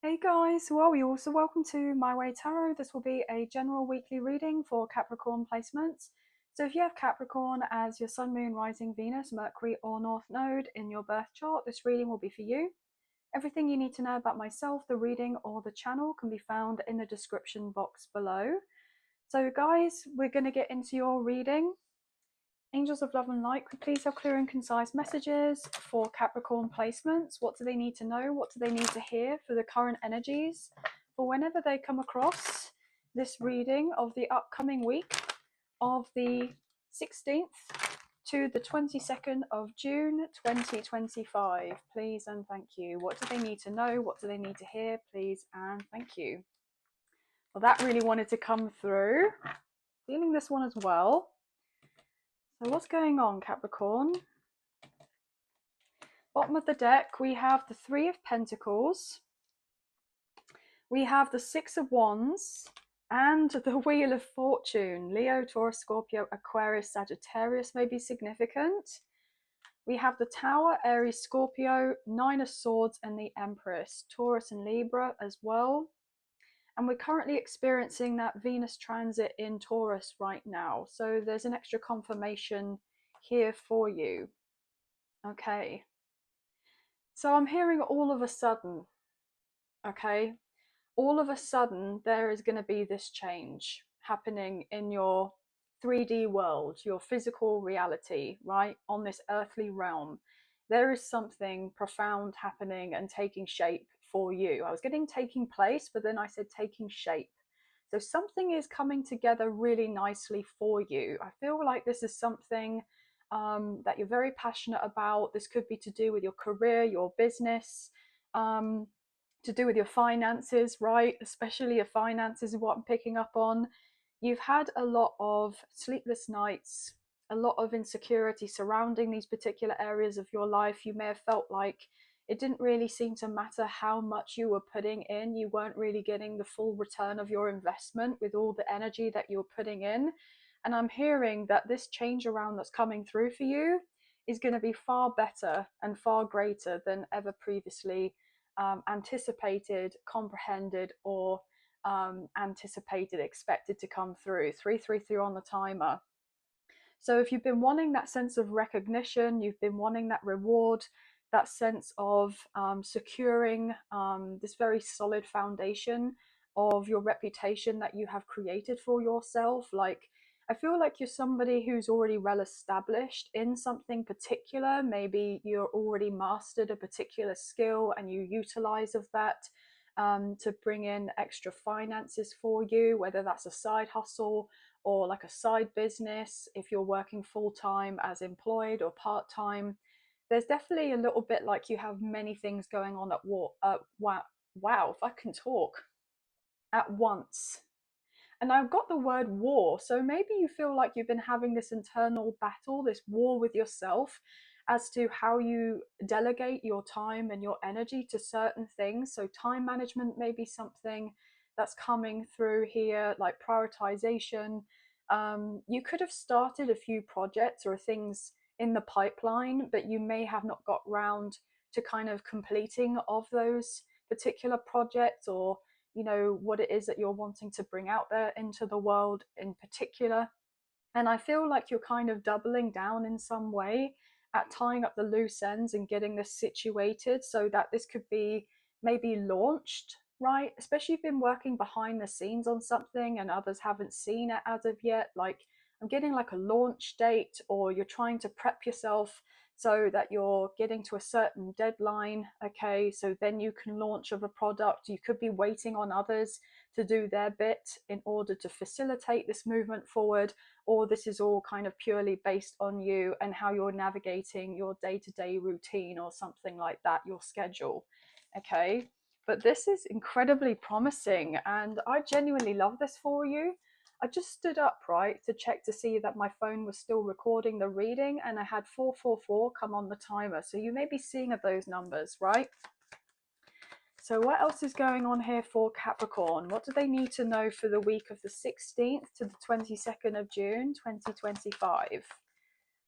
Hey guys, well, you're also welcome to My Way Tarot. This will be a general weekly reading for Capricorn placements. So if you have Capricorn as your Sun, Moon, Rising, Venus, Mercury or North Node in your birth chart, this reading will be for you. Everything you need to know about myself, the reading or the channel can be found in the description box below. So guys, we're going to get into your reading. Angels of love and light, could please have clear and concise messages for Capricorn placements. What do they need to know? What do they need to hear for the current energies for whenever they come across this reading of the upcoming week of the 16th to the 22nd of June 2025? Please and thank you. What do they need to know? What do they need to hear? Please and thank you. Well, that really wanted to come through. Feeling this one as well. So what's going on, Capricorn? Bottom of the deck, we have the Three of Pentacles. We have the Six of Wands and the Wheel of Fortune. Leo, Taurus, Scorpio, Aquarius, Sagittarius may be significant. We have the Tower, Aries, Scorpio, Nine of Swords, and the Empress. Taurus and Libra as well. And we're currently experiencing that Venus transit in Taurus right now. So there's an extra confirmation here for you. Okay. So I'm hearing all of a sudden, okay, all of a sudden there is going to be this change happening in your 3D world, your physical reality, right, on this earthly realm. There is something profound happening and taking shape for you. I was getting taking place, but then I said taking shape. So something is coming together really nicely for you. I feel like this is something that you're very passionate about. This could be to do with your career, your business, to do with your finances, right? Especially your finances is what I'm picking up on. You've had a lot of sleepless nights, a lot of insecurity surrounding these particular areas of your life. You may have felt like it didn't really seem to matter how much you were putting in. You weren't really getting the full return of your investment with all the energy that you were putting in. And I'm hearing that this change around that's coming through for you is going to be far better and far greater than ever previously anticipated, comprehended, or anticipated, expected to come through. 333 on the timer. So if you've been wanting that sense of recognition, you've been wanting that reward, that sense of securing this very solid foundation of your reputation that you have created for yourself. Like, I feel like you're somebody who's already well established in something particular. Maybe you're already mastered a particular skill and you utilize of that to bring in extra finances for you, whether that's a side hustle or like a side business, if you're working full-time as employed or part-time. There's definitely a little bit like you have many things going on at war. Wow, if I can talk, at once. And I've got the word war. So maybe you feel like you've been having this internal battle, this war with yourself as to how you delegate your time and your energy to certain things. So time management may be something that's coming through here, like prioritization. You could have started a few projects or things in the pipeline, but you may have not got round to kind of completing of those particular projects, or what it is that you're wanting to bring out there into the world in particular. And I feel like you're kind of doubling down in some way at tying up the loose ends and getting this situated so that this could be maybe launched, right? Especially if you've been working behind the scenes on something and others haven't seen it as of yet. Like, I'm getting like a launch date, or you're trying to prep yourself so that you're getting to a certain deadline. Okay, so then you can launch of a product. You could be waiting on others to do their bit in order to facilitate this movement forward, or this is all kind of purely based on you and how you're navigating your day-to-day routine or something like that, your schedule. Okay, but this is incredibly promising and I genuinely love this for you. I just stood up, right, to check to see that my phone was still recording the reading, and I had 444 come on the timer. So you may be seeing of those numbers, right? So what else is going on here for Capricorn? What do they need to know for the week of the 16th to the 22nd of June, 2025?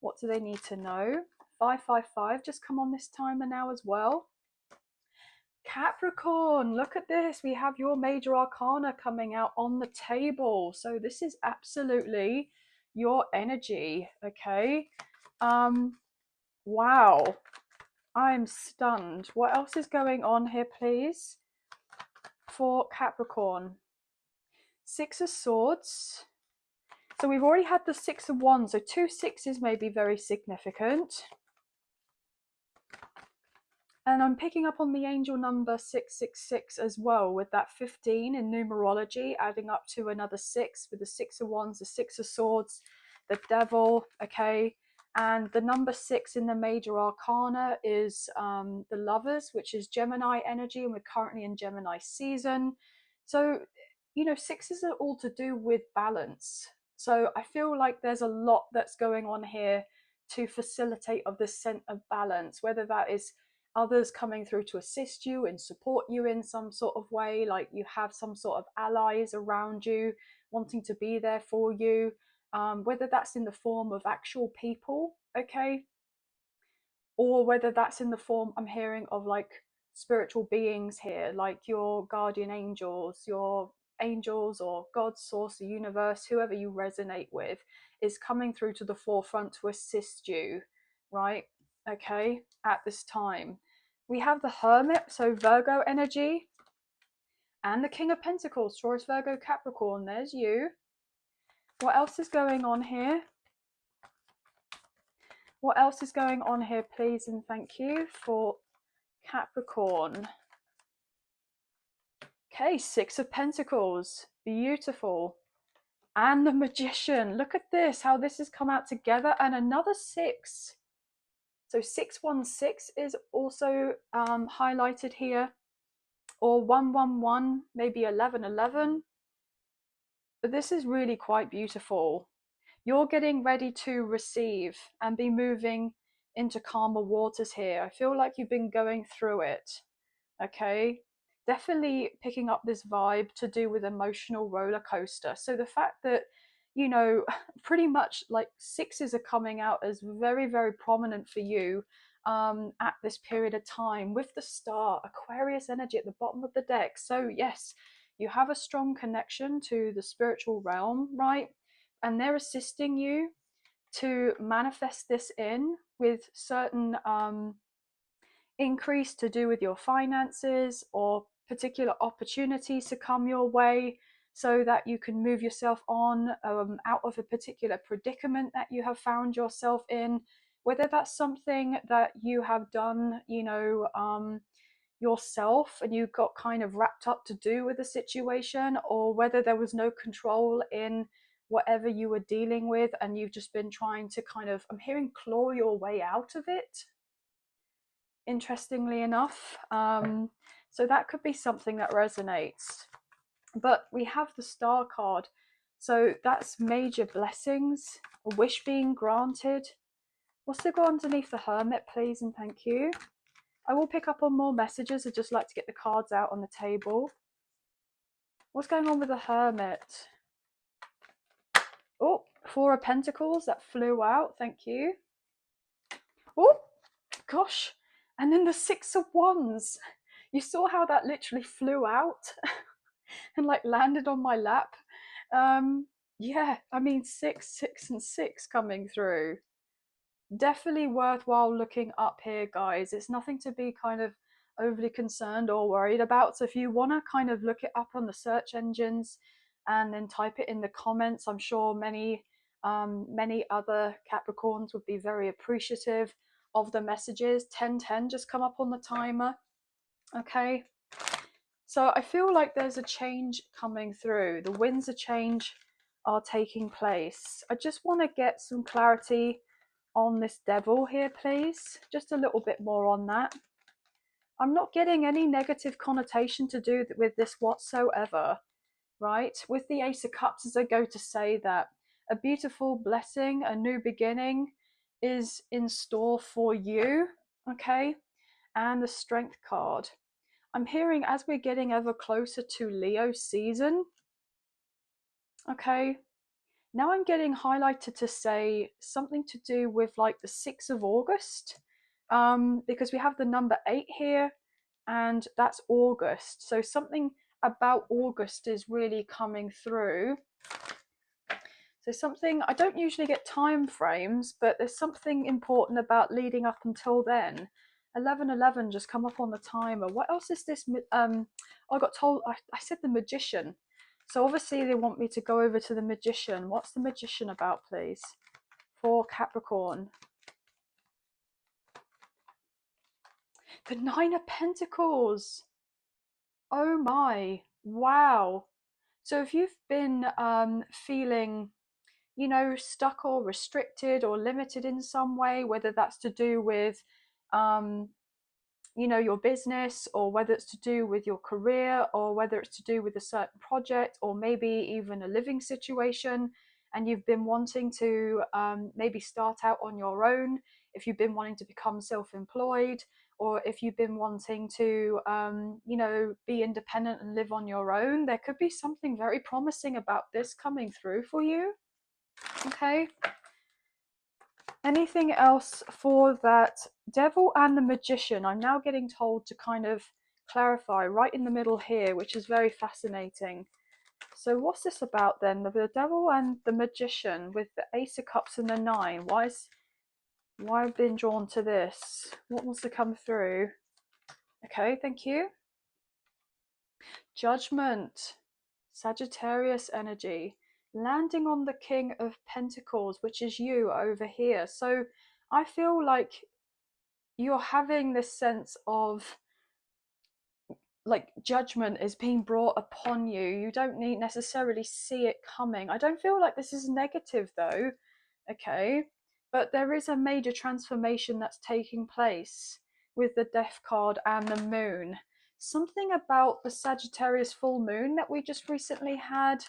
What do they need to know? 555 just come on this timer now as well. Capricorn, look at this. We have your major arcana coming out on the table. So this is absolutely your energy, okay? Wow. I'm stunned. What else is going on here, please? For Capricorn. Six of Swords. So we've already had the Six of Wands. So 2 6s may be very significant. And I'm picking up on the angel number 666 as well, with that 15 in numerology, adding up to another 6 with the 6 of Wands, the 6 of Swords, the Devil, okay? And the number 6 in the major arcana is the Lovers, which is Gemini energy, and we're currently in Gemini season. So, you know, 6s are all to do with balance. So I feel like there's a lot that's going on here to facilitate of this sense of balance, whether that is others coming through to assist you and support you in some sort of way, like you have some sort of allies around you wanting to be there for you, whether that's in the form of actual people, okay, or whether that's in the form, I'm hearing, of like spiritual beings here, like your guardian angels, your angels, or God, source, the universe, whoever you resonate with is coming through to the forefront to assist you, right? Okay, at this time. We have the Hermit, so Virgo energy, and the King of Pentacles, Taurus, Virgo, Capricorn. There's you. What else is going on here? What else is going on here, please, and thank you, for Capricorn? Okay, Six of Pentacles. Beautiful. And the Magician. Look at this, how this has come out together. And another 6. So 616 is also highlighted here. Or 111, maybe 1111. But this is really quite beautiful. You're getting ready to receive and be moving into calmer waters here. I feel like you've been going through it. Okay, definitely picking up this vibe to do with emotional roller coaster. So the fact that, you know, pretty much like 6s are coming out as very, very prominent for you at this period of time, with the star, Aquarius energy at the bottom of the deck. So yes, you have a strong connection to the spiritual realm, right? And they're assisting you to manifest this in with certain increase to do with your finances or particular opportunities to come your way, so that you can move yourself on out of a particular predicament that you have found yourself in, whether that's something that you have done, you know, yourself, and you got kind of wrapped up to do with the situation, or whether there was no control in whatever you were dealing with and you've just been trying to kind of, I'm hearing, claw your way out of it, interestingly enough. So that could be something that resonates. But we have the Star card. So that's major blessings, a wish being granted. What's to go underneath the Hermit, please, and thank you. I will pick up on more messages. I'd just like to get the cards out on the table. What's going on with the Hermit? Oh, Four of Pentacles, that flew out. Thank you. Oh, gosh. And then the Six of Wands. You saw how that literally flew out and like landed on my lap. Yeah, I mean, 6, 6, and 6 coming through. Definitely worthwhile looking up here, guys. It's nothing to be kind of overly concerned or worried about. So if you want to kind of look it up on the search engines and then type it in the comments, I'm sure many other Capricorns would be very appreciative of the messages. 1010 just come up on the timer. Okay, so I feel like there's a change coming through. The winds of change are taking place. I just want to get some clarity on this Devil here, please. Just a little bit more on that. I'm not getting any negative connotation to do with this whatsoever, right? With the Ace of Cups, as I go to say that a beautiful blessing, a new beginning is in store for you, okay? And the Strength card. I'm hearing, as we're getting ever closer to Leo season, okay, now I'm getting highlighted to say something to do with like the 6th of August, because we have the number 8 here, and that's August. So something about August is really coming through. So something, I don't usually get time frames, but there's something important about leading up until then. 11:11 just come up on the timer. What else is this? I got told, I said the magician. So obviously they want me to go over to the magician. What's the magician about, please? For Capricorn. The Nine of Pentacles. Oh my, wow. So if you've been feeling, you know, stuck or restricted or limited in some way, whether that's to do with, um, you know, your business, or whether it's to do with your career, or whether it's to do with a certain project, or maybe even a living situation, and you've been wanting to maybe start out on your own, if you've been wanting to become self-employed, or if you've been wanting to you know, be independent and live on your own, there could be something very promising about this coming through for you. Okay, anything else for that devil and the magician? I'm now getting told to kind of clarify right in the middle here, which is very fascinating. So what's this about then? The devil and the magician with the Ace of Cups and the Nine. Why I've been drawn to this? What wants to come through? Okay, thank you. Judgment, Sagittarius energy, landing on the King of Pentacles, which is you over here. So I feel like you're having this sense of like judgment is being brought upon you. You don't need necessarily see it coming. I don't feel like this is negative though. Okay, but there is a major transformation that's taking place with the Death card and the Moon. Something about the Sagittarius full moon that we just recently had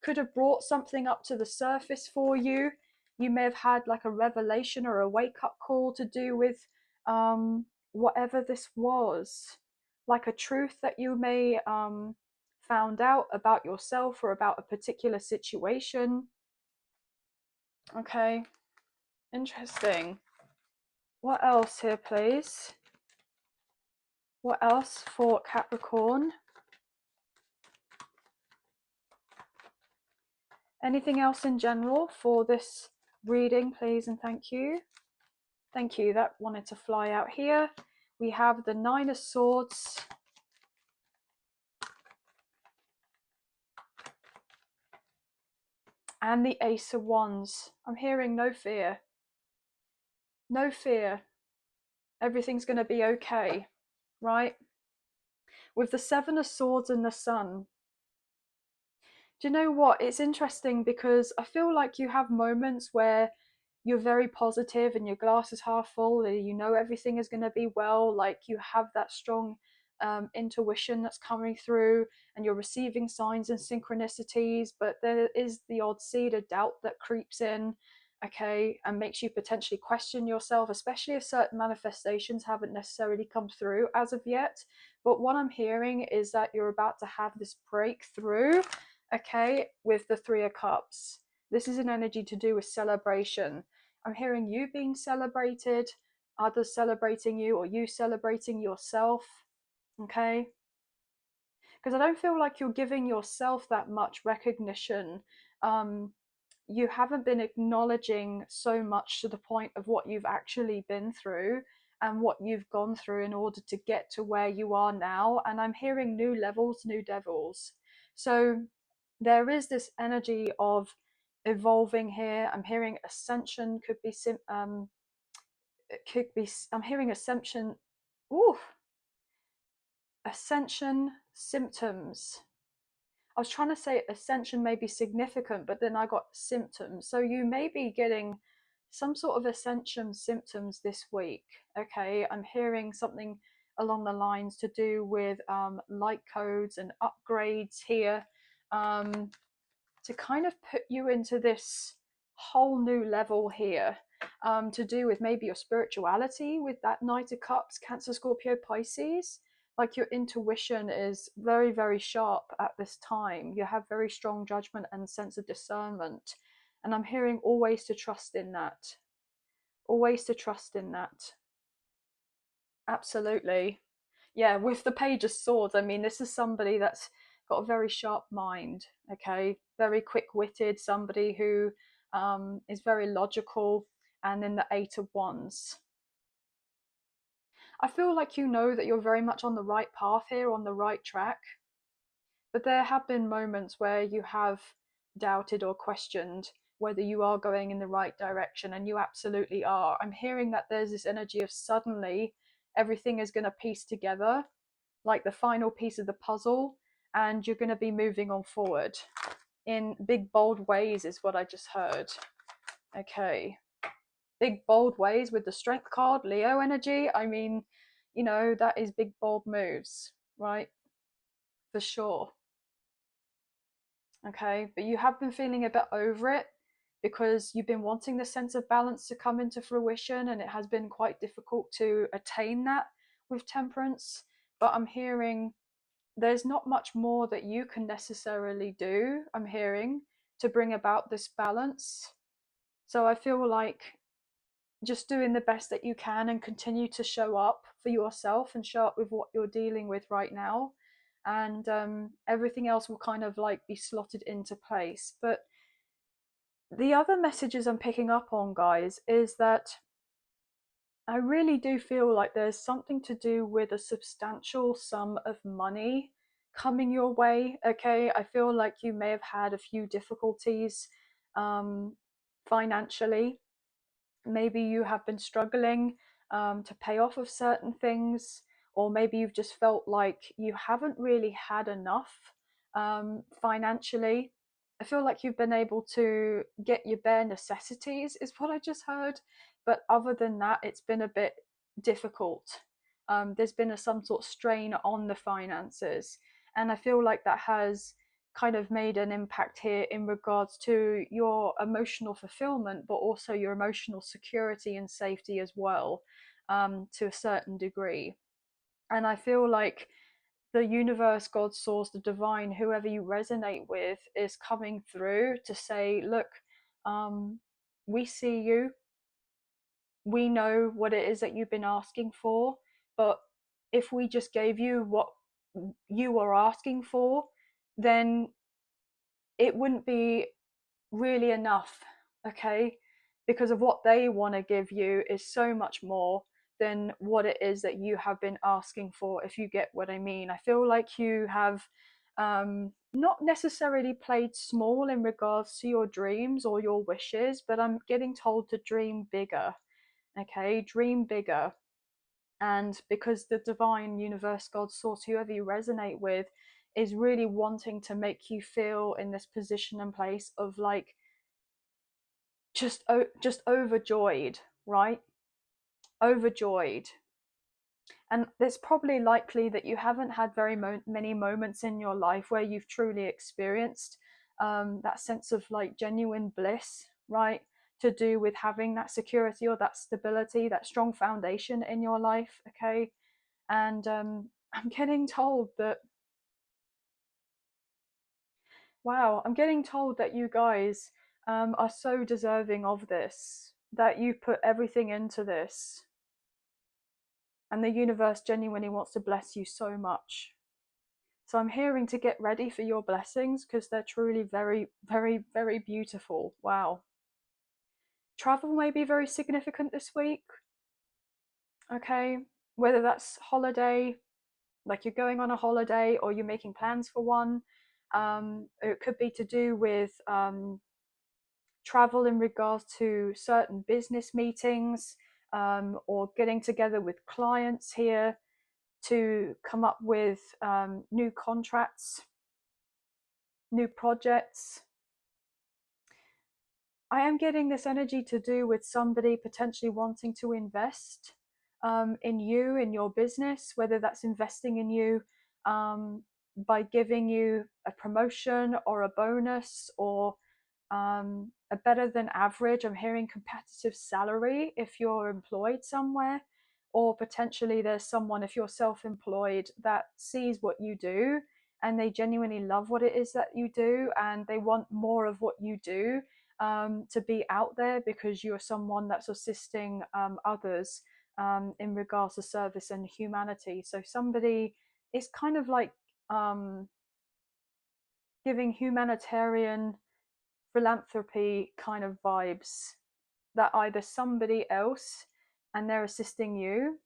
could have brought something up to the surface for you. You may have had like a revelation or a wake up call to do with whatever this was, like a truth that you may found out about yourself or about a particular situation. Okay, interesting. What else here, please? What else for Capricorn? Anything else in general for this reading, please, and thank you. Thank you. That wanted to fly out here. We have the Nine of Swords. And the Ace of Wands. I'm hearing no fear. No fear. Everything's going to be okay, right? With the Seven of Swords and the Sun. Do you know what? It's interesting because I feel like you have moments where you're very positive and your glass is half full, and you know everything is going to be well, like you have that strong intuition that's coming through, and you're receiving signs and synchronicities, but there is the odd seed of doubt that creeps in, okay, and makes you potentially question yourself, especially if certain manifestations haven't necessarily come through as of yet. But what I'm hearing is that you're about to have this breakthrough, okay, with the Three of Cups. This is an energy to do with celebration. I'm hearing you being celebrated, others celebrating you, or you celebrating yourself, okay? Because I don't feel like you're giving yourself that much recognition. You haven't been acknowledging so much to the point of what you've actually been through and what you've gone through in order to get to where you are now. And I'm hearing new levels, new devils. So there is this energy of evolving here. I'm hearing ascension could be it could be, I'm hearing ascension. Ooh, ascension symptoms. I was trying to say ascension may be significant, but then I got symptoms. So you may be getting some sort of ascension symptoms this week. Okay, I'm hearing something along the lines to do with light codes and upgrades here, to kind of put you into this whole new level here, to do with maybe your spirituality with that Knight of Cups, Cancer, Scorpio, Pisces. Like your intuition is very, very sharp at this time. You have very strong judgment and sense of discernment. And I'm hearing always to trust in that. Always to trust in that. Absolutely. Yeah, with the Page of Swords, I mean, this is somebody that's got a very sharp mind, okay? Very quick witted, somebody who is very logical. And then the Eight of Wands. I feel like you know that you're very much on the right path here, on the right track. But there have been moments where you have doubted or questioned whether you are going in the right direction, and you absolutely are. I'm hearing that there's this energy of suddenly everything is going to piece together like the final piece of the puzzle, and you're going to be moving on forward in big, bold ways, is what I just heard. Okay. Big, bold ways with the Strength card, Leo energy. I mean, you know, that is big, bold moves, right? For sure. Okay. But you have been feeling a bit over it because you've been wanting the sense of balance to come into fruition, and it has been quite difficult to attain that with Temperance. But I'm hearing there's not much more that you can necessarily do, I'm hearing, to bring about this balance. So I feel like just doing the best that you can and continue to show up for yourself and show up with what you're dealing with right now. And everything else will kind of like be slotted into place. But the other messages I'm picking up on, guys, is that I really do feel like there's something to do with a substantial sum of money coming your way. Okay, I feel like you may have had a few difficulties um, financially. Maybe you have been struggling to pay off of certain things, or maybe you've just felt like you haven't really had enough financially. I feel like you've been able to get your bare necessities, is what I just heard. But other than that, it's been a bit difficult. There's been some sort of strain on the finances. And I feel like that has kind of made an impact here in regards to your emotional fulfillment, but also your emotional security and safety as well, to a certain degree. And I feel like the universe, God, source, the divine, whoever you resonate with, is coming through to say, look, um, we see you, we know what it is that you've been asking for, but if we just gave you what you are asking for, then it wouldn't be really enough, okay? Because of what they want to give you is so much more than what it is that you have been asking for, if you get what I mean. I feel like you have not necessarily played small in regards to your dreams or your wishes, but I'm getting told to dream bigger, okay? Dream bigger. And because the divine universe, God, source, whoever you resonate with, is really wanting to make you feel in this position and place of like just overjoyed, right? Overjoyed. And it's probably likely that you haven't had very many moments in your life where you've truly experienced that sense of like genuine bliss, right? To do with having that security or that stability, that strong foundation in your life, okay? And I'm getting told that, wow, I'm getting told that you guys are so deserving of this, that you put everything into this, and the universe genuinely wants to bless you so much. So I'm hearing to get ready for your blessings because they're truly very, very, very beautiful. Wow. Travel may be very significant this week. Okay. Whether that's holiday, like you're going on a holiday or you're making plans for one. It could be to do with travel in regards to certain business meetings, or getting together with clients here to come up with new contracts, new projects. I am getting this energy to do with somebody potentially wanting to invest in you, in your business, whether that's investing in you by giving you a promotion or a bonus or a better than average, I'm hearing competitive salary if you're employed somewhere, or potentially there's someone, if you're self-employed, that sees what you do and they genuinely love what it is that you do and they want more of what you do, to be out there because you're someone that's assisting others in regards to service and humanity. So somebody is kind of like giving humanitarian philanthropy kind of vibes, that either somebody else and they're assisting you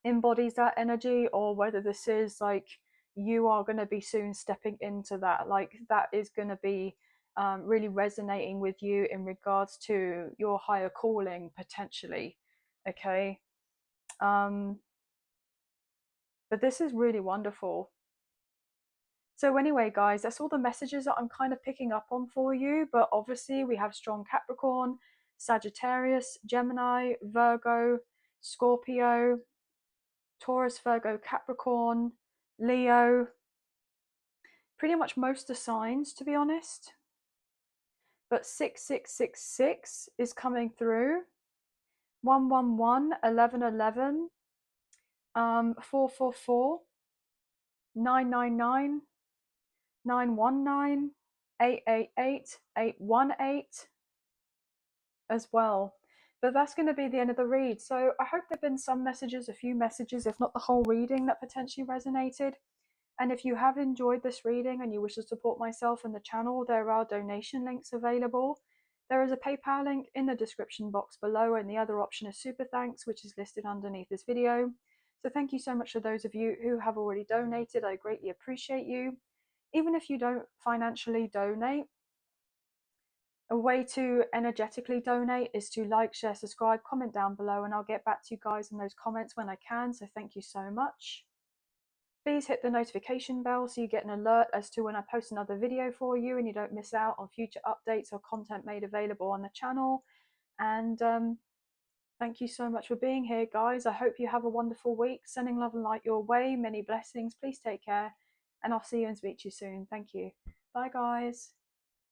embodies that energy, or whether this is like you are going to be soon stepping into that, like that is going to be really resonating with you in regards to your higher calling potentially. Okay. But this is really wonderful. So anyway, guys, that's all the messages that I'm kind of picking up on for you. But obviously we have strong Capricorn, Sagittarius, Gemini, Virgo, Scorpio, Taurus, Virgo, Capricorn, Leo, pretty much most of the signs, to be honest. But 6666 is coming through. 111, 1111, 444, 999, 919, 888, 818 as well. But that's going to be the end of the read. So I hope there have been some messages, a few messages, if not the whole reading, that potentially resonated. And if you have enjoyed this reading and you wish to support myself and the channel, there are donation links available. There is a PayPal link in the description box below, and the other option is Super Thanks, which is listed underneath this video. So thank you so much for those of you who have already donated. I greatly appreciate you. Even if you don't financially donate, a way to energetically donate is to like, share, subscribe, comment down below, and I'll get back to you guys in those comments when I can. So thank you so much. Please hit the notification bell so you get an alert as to when I post another video for you and you don't miss out on future updates or content made available on the channel. And thank you so much for being here, guys. I hope you have a wonderful week. Sending love and light your way. Many blessings. Please take care. And I'll see you and speak to you soon. Thank you. Bye, guys.